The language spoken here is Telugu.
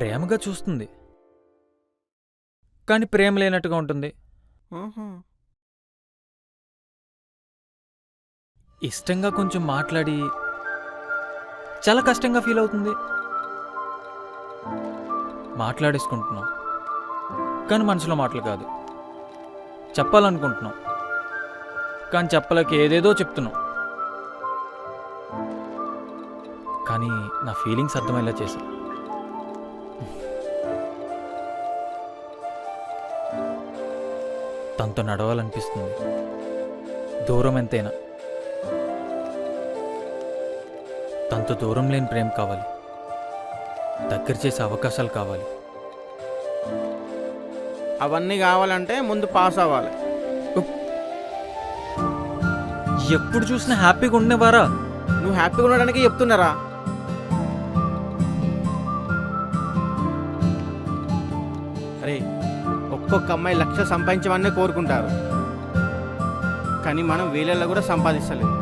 ప్రేమగా చూస్తుంది, కానీ ప్రేమ లేనట్టుగా ఉంటుంది. ఆహా. ఇష్టంగా కొంచెం మాట్లాడి చాలా కష్టంగా ఫీల్ అవుతుంది. మాట్లాడేసుకుంటున్నాం, కానీ మనసులో మాటలు కాదు. చెప్పాలనుకుంటున్నాం, కానీ చెప్పలేక ఏదేదో చెప్తున్నాం. కానీ నా ఫీలింగ్స్ అర్థమయ్యేలా చేశా. తనతో నడవాలనిపిస్తుంది, దూరం ఎంతైనా. తనతో దూరం లేని ప్రేమ కావాలి, దగ్గర చేసే అవకాశాలు కావాలి. అవన్నీ కావాలంటే ముందు పాస్ అవ్వాలి. ఎప్పుడు చూసినా హ్యాపీగా ఉండేవారా? నువ్వు హ్యాపీగా ఉండడానికి చెప్తున్నారా? అరే, ఒక్కొక్క అమ్మాయి లక్ష సంపాదించమనే కోరుకుంటారు, కానీ మనం వేలల్లో కూడా సంపాదిస్తలేదు.